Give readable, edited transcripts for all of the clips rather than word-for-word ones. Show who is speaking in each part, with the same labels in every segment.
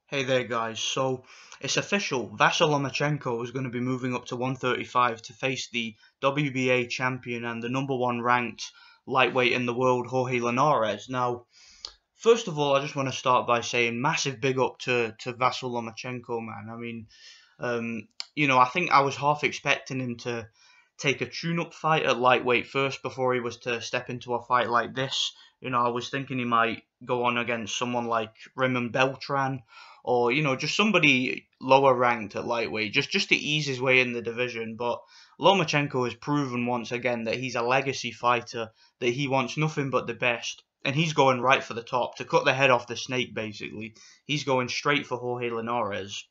Speaker 1: Hey there guys, so it's official, Vasyl Lomachenko is going to be moving up to 135 to face the WBA champion and the #1 ranked lightweight in the world, Jorge Linares. Now, first of all, I just want to start by saying massive big up to Vasyl Lomachenko, man. I think I was half expecting him to take a tune-up fight at lightweight first before he was to step into a fight like this. I was thinking he might go on against someone like Raymond Beltran or, just somebody lower ranked at lightweight, just to ease his way in the division. But Lomachenko has proven once again that he's a legacy fighter, that he wants nothing but the best. And he's going right for the top, to cut the head off the snake, basically. He's going straight for Jorge Linares.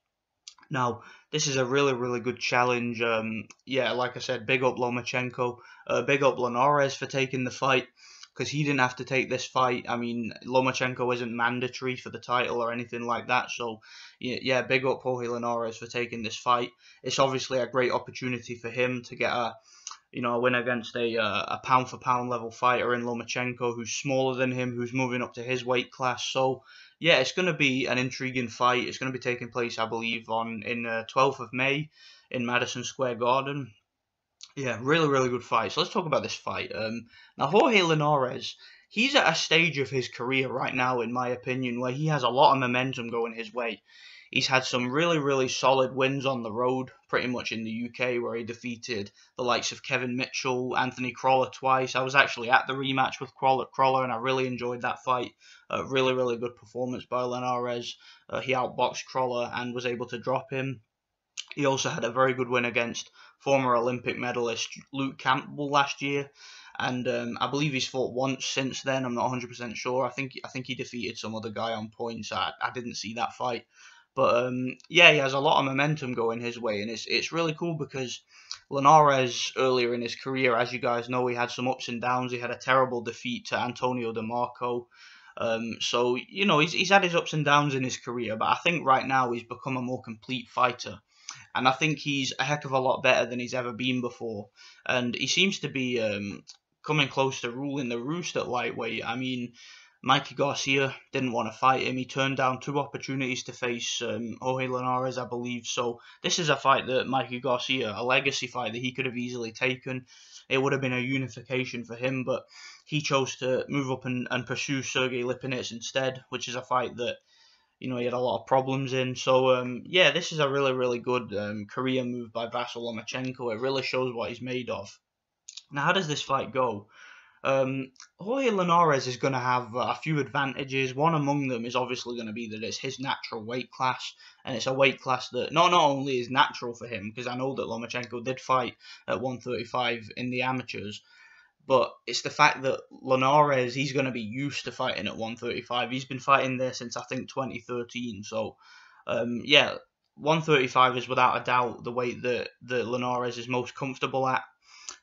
Speaker 1: Now, this is a really, really good challenge. Like I said, big up Lomachenko. Big up Linares for taking the fight, because he didn't have to take this fight. I mean, Lomachenko isn't mandatory for the title or anything like that. So, yeah, big up Jorge Linares for taking this fight. It's obviously a great opportunity for him to get a win against a pound for pound level fighter in Lomachenko, who's smaller than him, who's moving up to his weight class. So yeah, it's going to be an intriguing fight. It's going to be taking place, I believe, in 12th of May in Madison Square Garden. Yeah, really, really good fight. So let's talk about this fight. Now, Jorge Linares, he's at a stage of his career right now, in my opinion, where he has a lot of momentum going his way. He's had some really, really solid wins on the road, pretty much in the UK, where he defeated the likes of Kevin Mitchell, Anthony Crawler twice. I was actually at the rematch with Crawler, and I really enjoyed that fight. Really, really good performance by Linares. He outboxed Crawler and was able to drop him. He also had a very good win against former Olympic medalist Luke Campbell last year, and I believe he's fought once since then. I'm not 100% sure. I think he defeated some other guy on points. I didn't see that fight. But yeah, he has a lot of momentum going his way, and it's really cool because Linares earlier in his career, as you guys know, he had some ups and downs. He had a terrible defeat to Antonio DeMarco. So he's had his ups and downs in his career, but I think right now he's become a more complete fighter, and I think he's a heck of a lot better than he's ever been before. And he seems to be coming close to ruling the roost at lightweight. I mean, Mikey Garcia didn't want to fight him. He turned down 2 opportunities to face Jorge Linares, I believe. So this is a fight that Mikey Garcia, a legacy fight that he could have easily taken. It would have been a unification for him, but he chose to move up and pursue Sergey Lipinets instead, which is a fight that he had a lot of problems in. So yeah, this is a really, really good career move by Vasyl Lomachenko. It really shows what he's made of. Now, how does this fight go? Jorge Linares is going to have a few advantages. One among them is obviously going to be that it's his natural weight class, and it's a weight class that not only is natural for him, because I know that Lomachenko did fight at 135 in the amateurs, but it's the fact that Linares, he's going to be used to fighting at 135. He's been fighting there since, I think, 2013. So, yeah, 135 is without a doubt the weight that Linares is most comfortable at.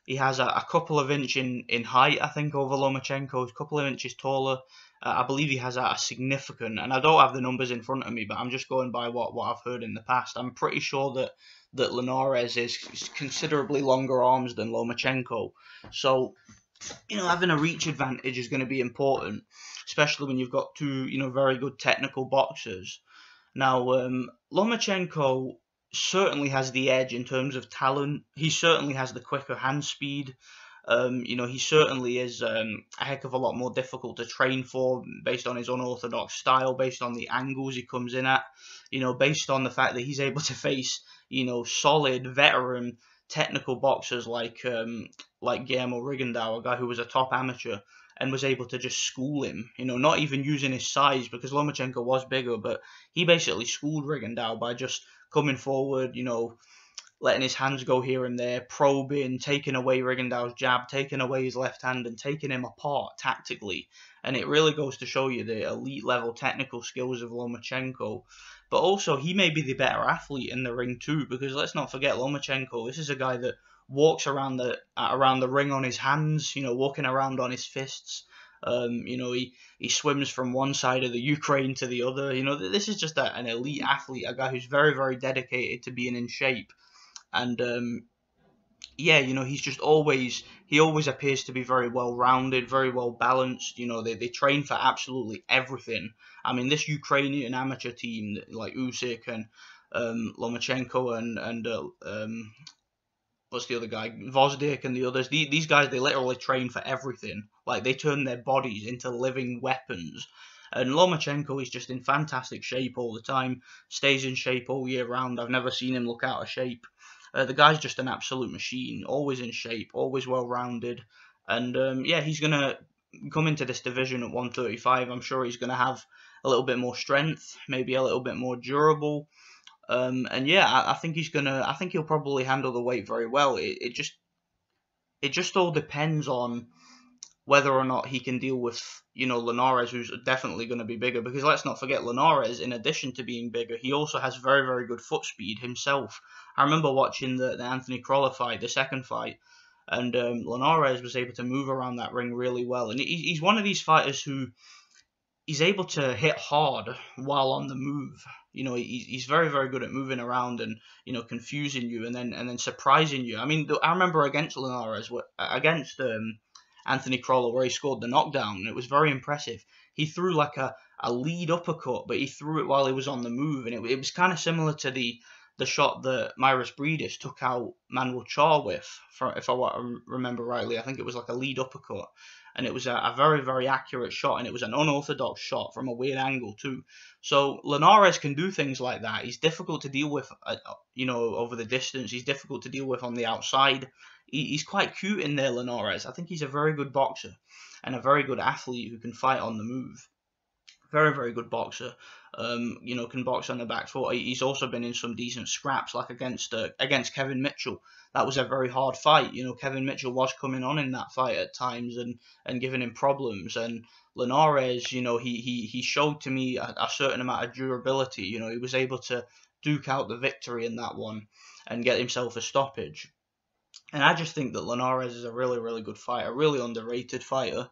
Speaker 1: He has a couple of inches in height, I think, over Lomachenko. He's a couple of inches taller. I believe he has a significant, and I don't have the numbers in front of me, but I'm just going by what I've heard in the past. I'm pretty sure that Linares is considerably longer arms than Lomachenko. So, having a reach advantage is going to be important, especially when you've got 2, very good technical boxers. Now, Lomachenko certainly has the edge in terms of talent. He certainly has the quicker hand speed. He certainly is a heck of a lot more difficult to train for based on his unorthodox style, based on the angles he comes in at, based on the fact that he's able to face, solid veteran technical boxers like Guillermo Rigondeaux, a guy who was a top amateur, and was able to just school him, not even using his size, because Lomachenko was bigger, but he basically schooled Rigondeaux by just coming forward, letting his hands go here and there, probing, taking away Rigondeaux's jab, taking away his left hand, and taking him apart tactically. And it really goes to show you the elite level technical skills of Lomachenko. But also, he may be the better athlete in the ring too, because let's not forget Lomachenko. This is a guy that walks around the ring on his hands, walking around on his fists. He swims from one side of the Ukraine to the other. This is just an elite athlete, a guy who's very, very dedicated to being in shape. And yeah, he's he always appears to be very well rounded, very well balanced. They train for absolutely everything. I mean, this Ukrainian amateur team like Usyk and Lomachenko and what's the other guy, Vosdik and the others. These guys, they literally train for everything. Like, they turn their bodies into living weapons. And Lomachenko is just in fantastic shape all the time, stays in shape all year round. I've never seen him look out of shape. The guy's just an absolute machine, always in shape, always well-rounded. And yeah, he's going to come into this division at 135. I'm sure he's going to have a little bit more strength, maybe a little bit more durable. And yeah, I think he's gonna. I think he'll probably handle the weight very well. It just all depends on whether or not he can deal with, you know, Linares, who's definitely going to be bigger. Because let's not forget, Linares, in addition to being bigger, he also has very, very good foot speed himself. I remember watching the Anthony Crolla fight, the second fight, and Linares was able to move around that ring really well. And he's one of these fighters who he's able to hit hard while on the move. You know, he's very, very good at moving around and, you know, confusing you and then surprising you. I mean, I remember against Linares, against Anthony Crolla, where he scored the knockdown, and it was very impressive. He threw like a lead uppercut, but he threw it while he was on the move, and it was kind of similar to the shot that Myris Breedis took out Manuel Char with, if I remember rightly. I think it was like a lead uppercut, and it was a very, very accurate shot, and it was an unorthodox shot from a weird angle too. So Linares can do things like that. He's difficult to deal with, you know, over the distance. He's difficult to deal with on the outside. He's quite cute in there, Linares. I think he's a very good boxer and a very good athlete who can fight on the move. Very, very good boxer. You know, can box on the back foot. He's also been in some decent scraps, like against Kevin Mitchell. That was a very hard fight. You know, Kevin Mitchell was coming on in that fight at times and giving him problems. And Linares, you know, he showed to me a certain amount of durability. You know, he was able to duke out the victory in that one and get himself a stoppage. And I just think that Linares is a really, really good fighter, a really underrated fighter.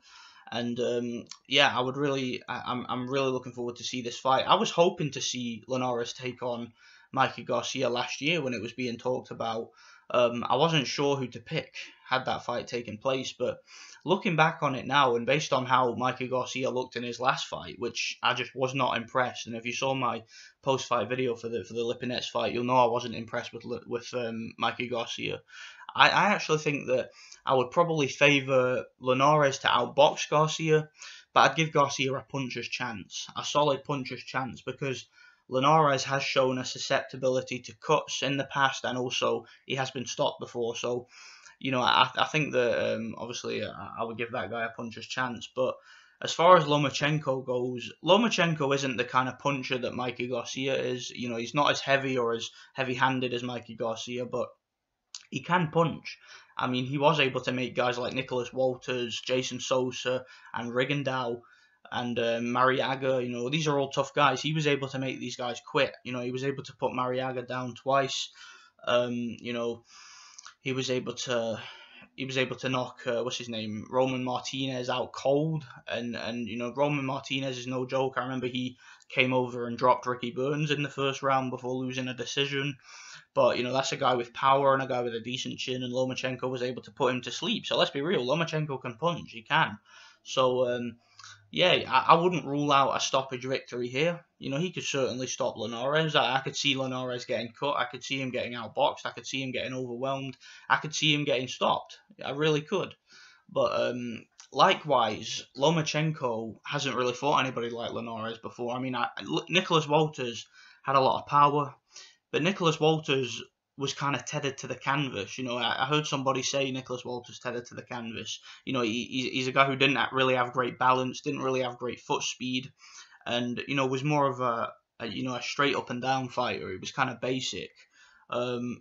Speaker 1: And yeah, I'm really looking forward to see this fight. I was hoping to see Linares take on Mikey Garcia last year when it was being talked about. I wasn't sure who to pick had that fight taken place, but looking back on it now, and based on how Mikey Garcia looked in his last fight, which I just was not impressed. And if you saw my post-fight video for the Lipinets fight, you'll know I wasn't impressed with Mikey Garcia. I actually think that I would probably favour Linares to outbox Garcia, but I'd give Garcia a puncher's chance, a solid puncher's chance, because Linares has shown a susceptibility to cuts in the past, and also he has been stopped before. So, you know, I think that obviously I would give that guy a puncher's chance. But as far as Lomachenko goes, Lomachenko isn't the kind of puncher that Mikey Garcia is. You know, he's not as heavy or as heavy-handed as Mikey Garcia, but he can punch. I mean, he was able to make guys like Nicholas Walters, Jason Sosa, and Rigondeaux, and Mariaga. You know, these are all tough guys. He was able to make these guys quit. You know, he was able to put Mariaga down twice. You know, he was able to knock what's his name, Roman Martinez out cold, and you know, Roman Martinez is no joke. I remember he came over and dropped Ricky Burns in the first round before losing a decision. But, you know, that's a guy with power and a guy with a decent chin, and Lomachenko was able to put him to sleep. So let's be real, Lomachenko can punch, he can. So, yeah, I wouldn't rule out a stoppage victory here. You know, he could certainly stop Linares. I could see Linares getting cut. I could see him getting outboxed. I could see him getting overwhelmed. I could see him getting stopped. I really could. But likewise, Lomachenko hasn't really fought anybody like Linares before. I mean, Nicholas Walters had a lot of power, but Nicholas Walters was kind of tethered to the canvas. You know, I heard somebody say Nicholas Walters tethered to the canvas. You know, he's a guy who didn't really have great balance, didn't really have great foot speed, and, you know, was more of a straight up and down fighter. He was kind of basic.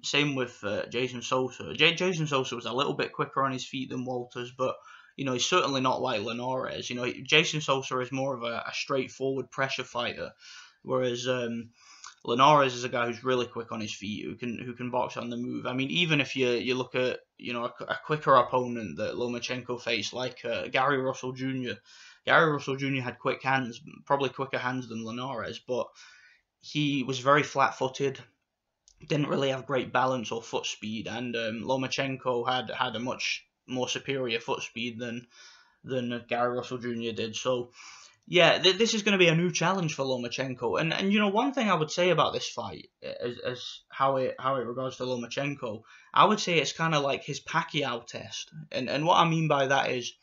Speaker 1: Same with Jason Sosa. Jason Sosa was a little bit quicker on his feet than Walters, but, you know, he's certainly not like Linares. You know, Jason Sosa is more of a straightforward pressure fighter, whereas Linares is a guy who's really quick on his feet, who can box on the move. I mean, even if you look at, you know, a quicker opponent that Lomachenko faced, like Gary Russell Jr. Gary Russell Jr. had quick hands, probably quicker hands than Linares, but he was very flat-footed, didn't really have great balance or foot speed, and Lomachenko had a much more superior foot speed than Gary Russell Jr. did. So, Yeah, this is going to be a new challenge for Lomachenko, and you know, one thing I would say about this fight, as how it regards to Lomachenko, I would say it's kind of like his Pacquiao test, and what I mean by that is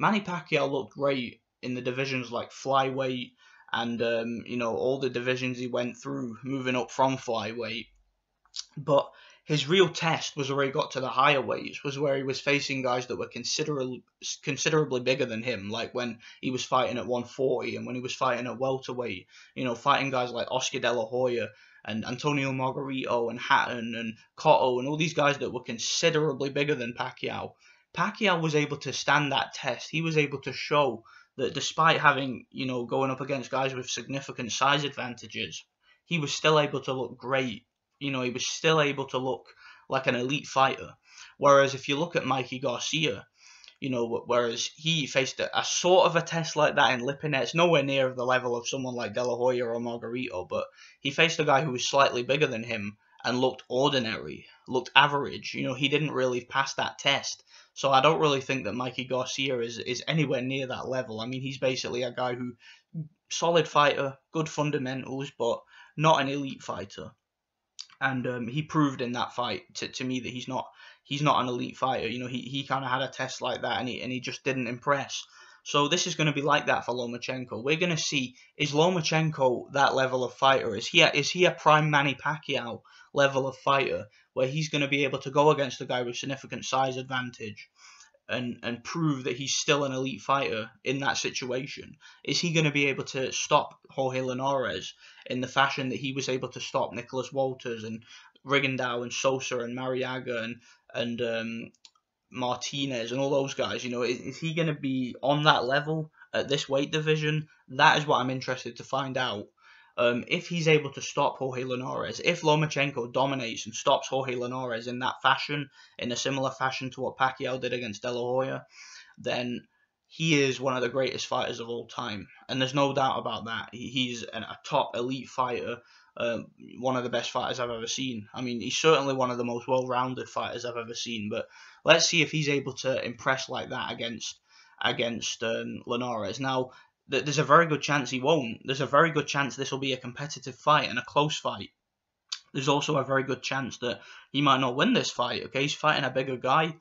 Speaker 1: Manny Pacquiao looked great in the divisions like flyweight and you know, all the divisions he went through moving up from flyweight. But his real test was where he got to the higher weights, was where he was facing guys that were considerably bigger than him, like when he was fighting at 140 and when he was fighting at welterweight, you know, fighting guys like Oscar De La Hoya and Antonio Margarito and Hatton and Cotto and all these guys that were considerably bigger than Pacquiao. Pacquiao was able to stand that test. He was able to show that despite having, you know, going up against guys with significant size advantages, he was still able to look great. You know, he was still able to look like an elite fighter. Whereas if you look at Mikey Garcia, you know, whereas he faced a sort of a test like that in Lipinets, nowhere near the level of someone like De La Hoya or Margarito, but he faced a guy who was slightly bigger than him and looked ordinary, looked average. You know, he didn't really pass that test. So I don't really think that Mikey Garcia is anywhere near that level. I mean, he's basically a guy who, solid fighter, good fundamentals, but not an elite fighter. And he proved in that fight to me that he's not an elite fighter. You know, he kind of had a test like that, and he just didn't impress. So this is going to be like that for Lomachenko. We're going to see, is Lomachenko that level of fighter? Is he a prime Manny Pacquiao level of fighter where he's going to be able to go against a guy with significant size advantage and prove that he's still an elite fighter in that situation? Is he going to be able to stop Jorge Linares in the fashion that he was able to stop Nicholas Walters and Rigondeaux and Sosa and Mariaga and Martinez and all those guys? You know, is he going to be on that level at this weight division? That is what I'm interested to find out. If he's able to stop Jorge Linares, if Lomachenko dominates and stops Jorge Linares in that fashion, in a similar fashion to what Pacquiao did against De La Hoya, then he is one of the greatest fighters of all time. And there's no doubt about that. He's a top elite fighter, one of the best fighters I've ever seen. I mean, he's certainly one of the most well-rounded fighters I've ever seen. But let's see if he's able to impress like that against Linares. Now, there's a very good chance he won't. There's a very good chance this will be a competitive fight and a close fight. There's also a very good chance that he might not win this fight. Okay, he's fighting a bigger guy,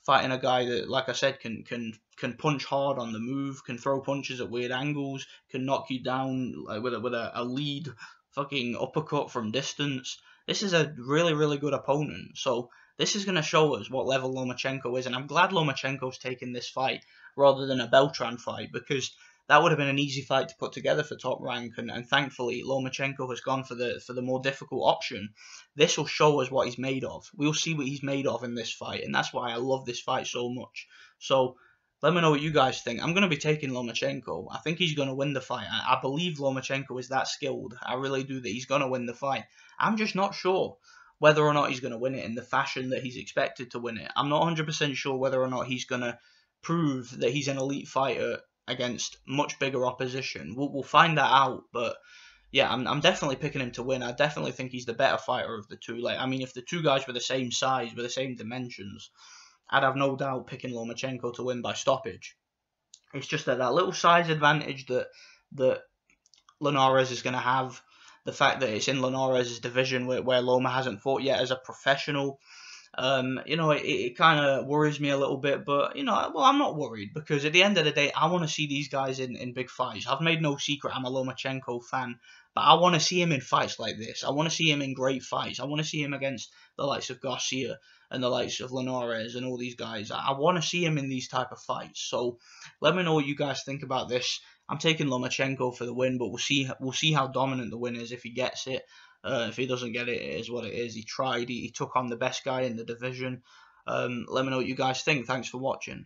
Speaker 1: fighting a guy that, like I said, can punch hard on the move, can throw punches at weird angles, can knock you down with a lead fucking uppercut from distance. This is a really, really good opponent. So this is going to show us what level Lomachenko is, and I'm glad Lomachenko's taken this fight rather than a Beltran fight, because that would have been an easy fight to put together for Top Rank, and thankfully Lomachenko has gone for the more difficult option. This will show us what he's made of. We'll see what he's made of in this fight, and that's why I love this fight so much. So let me know what you guys think. I'm going to be taking Lomachenko. I think he's going to win the fight. I believe Lomachenko is that skilled. I really do, that he's going to win the fight. I'm just not sure whether or not he's going to win it in the fashion that he's expected to win it. I'm not 100% sure whether or not he's going to prove that he's an elite fighter against much bigger opposition. We'll find that out, but yeah, I'm definitely picking him to win. I definitely think he's the better fighter of the two. Like, I mean, if the two guys were the same size, with the same dimensions, I'd have no doubt picking Lomachenko to win by stoppage. It's just that little size advantage that Linares is going to have, the fact that it's in Linares' division where Loma hasn't fought yet as a professional. You know, it kind of worries me a little bit, but, you know, well, I'm not worried, because at the end of the day, I want to see these guys in big fights. I've made no secret I'm a Lomachenko fan, but I want to see him in fights like this. I want to see him in great fights. I want to see him against the likes of Garcia and the likes of Linares and all these guys. I want to see him in these type of fights. So let me know what you guys think about this. I'm taking Lomachenko for the win, but we'll see how dominant the win is if he gets it. If he doesn't get it, it is what it is. He tried. He took on the best guy in the division. Let me know what you guys think. Thanks for watching.